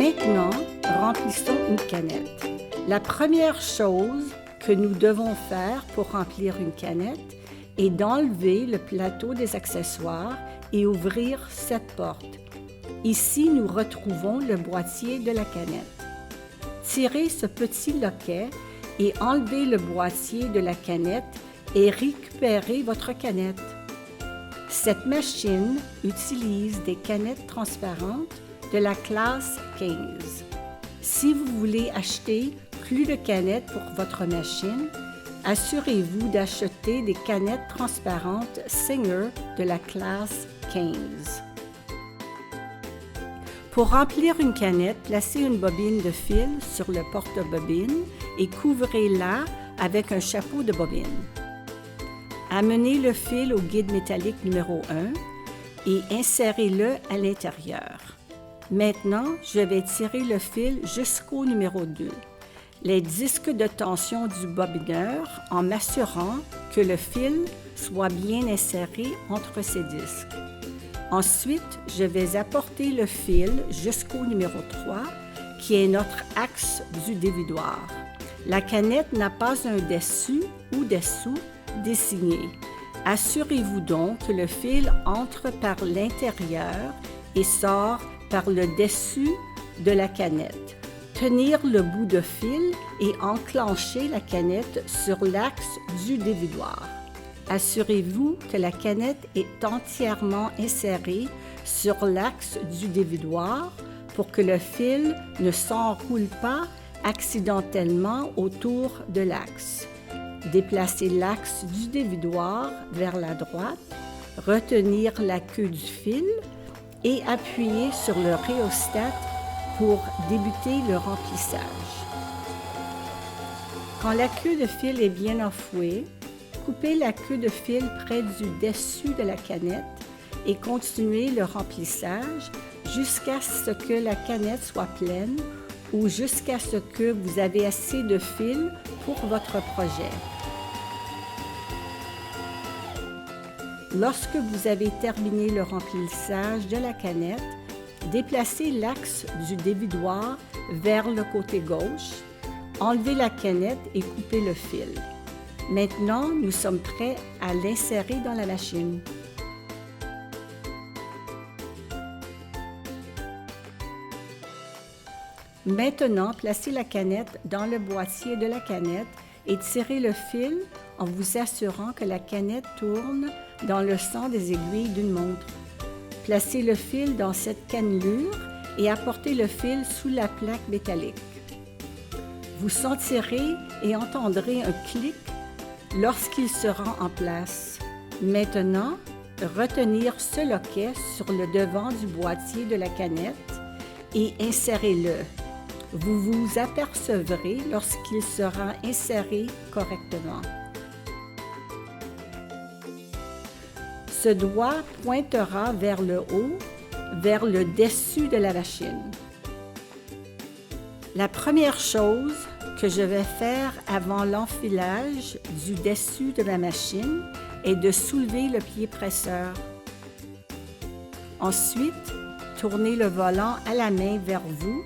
Maintenant, remplissons une canette. La première chose que nous devons faire pour remplir une canette est d'enlever le plateau des accessoires et ouvrir cette porte. Ici, nous retrouvons le boîtier de la canette. Tirez ce petit loquet et enlevez le boîtier de la canette et récupérez votre canette. Cette machine utilise des canettes transparentes de la classe 15. Si vous voulez acheter plus de canettes pour votre machine, assurez-vous d'acheter des canettes transparentes Singer de la classe 15. Pour remplir une canette, placez une bobine de fil sur le porte-bobine et couvrez-la avec un chapeau de bobine. Amenez le fil au guide métallique numéro 1 et insérez-le à l'intérieur. Maintenant, je vais tirer le fil jusqu'au numéro 2. Les disques de tension du bobineur en m'assurant que le fil soit bien inséré entre ces disques. Ensuite, je vais apporter le fil jusqu'au numéro 3, qui est notre axe du dévidoir. La canette n'a pas un dessus ou dessous désigné. Assurez-vous donc que le fil entre par l'intérieur et sort par le dessus de la canette. Tenir le bout de fil et enclencher la canette sur l'axe du dévidoir. Assurez-vous que la canette est entièrement insérée sur l'axe du dévidoir pour que le fil ne s'enroule pas accidentellement autour de l'axe. Déplacez l'axe du dévidoir vers la droite, retenir la queue du fil et appuyer sur le rhéostat pour débuter le remplissage. Quand la queue de fil est bien enfouée, coupez la queue de fil près du dessus de la canette et continuez le remplissage jusqu'à ce que la canette soit pleine ou jusqu'à ce que vous avez assez de fil pour votre projet. Lorsque vous avez terminé le remplissage de la canette, déplacez l'axe du dévidoir vers le côté gauche, enlevez la canette et coupez le fil. Maintenant, nous sommes prêts à l'insérer dans la machine. Maintenant, placez la canette dans le boîtier de la canette et tirez le fil en vous assurant que la canette tourne dans le sens des aiguilles d'une montre. Placez le fil dans cette cannelure et apportez le fil sous la plaque métallique. Vous sentirez et entendrez un clic lorsqu'il sera en place. Maintenant, retenir ce loquet sur le devant du boîtier de la canette et insérez-le. Vous vous apercevrez lorsqu'il sera inséré correctement. Ce doigt pointera vers le haut, vers le dessus de la machine. La première chose que je vais faire avant l'enfilage du dessus de la machine est de soulever le pied presseur. Ensuite, tournez le volant à la main vers vous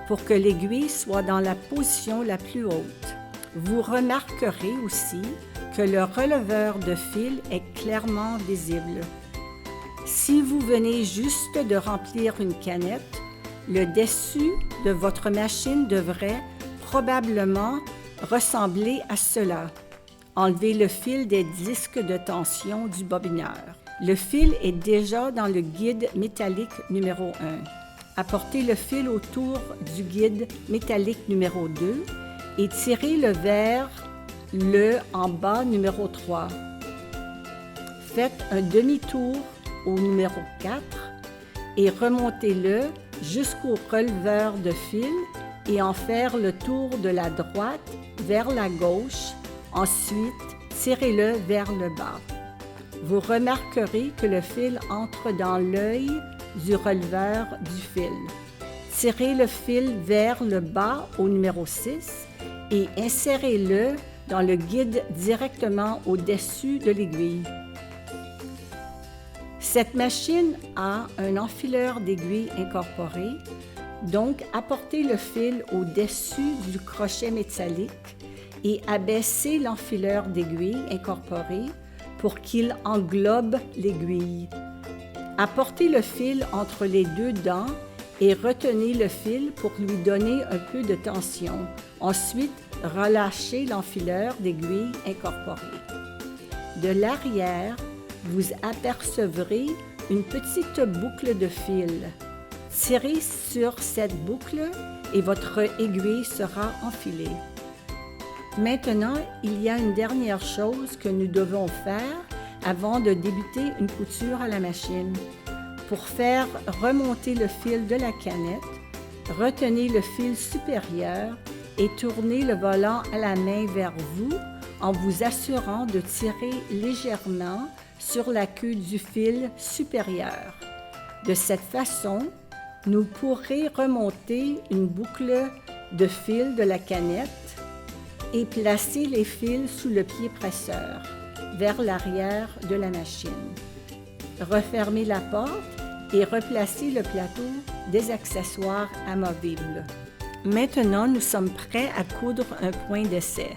pour que l'aiguille soit dans la position la plus haute. Vous remarquerez aussi que le releveur de fil est clairement visible. Si vous venez juste de remplir une canette, le dessus de votre machine devrait probablement ressembler à cela. Enlevez le fil des disques de tension du bobineur. Le fil est déjà dans le guide métallique numéro 1. Apportez le fil autour du guide métallique numéro 2 et tirez-le vers le en bas numéro 3. Faites un demi-tour au numéro 4 et remontez-le jusqu'au releveur de fil et en faire le tour de la droite vers la gauche. Ensuite, tirez-le vers le bas. Vous remarquerez que le fil entre dans l'œil du releveur du fil. Tirez le fil vers le bas au numéro 6 et insérez-le dans le guide directement au-dessus de l'aiguille. Cette machine a un enfileur d'aiguilles incorporé Donc, apportez le fil au-dessus du crochet métallique et abaissez l'enfileur d'aiguille incorporé pour qu'il englobe l'aiguille. Apportez le fil entre les deux dents et retenez le fil pour lui donner un peu de tension. Ensuite, relâchez l'enfileur d'aiguille incorporé. De l'arrière, vous apercevrez une petite boucle de fil. Tirez sur cette boucle et votre aiguille sera enfilée. Maintenant, il y a une dernière chose que nous devons faire avant de débuter une couture à la machine. Pour faire remonter le fil de la canette, retenez le fil supérieur et tournez le volant à la main vers vous en vous assurant de tirer légèrement sur la queue du fil supérieur. De cette façon, nous pourrons remonter une boucle de fil de la canette et placer les fils sous le pied presseur, vers l'arrière de la machine. Refermez la porte et replacez le plateau des accessoires amovibles. Maintenant, nous sommes prêts à coudre un point d'essai.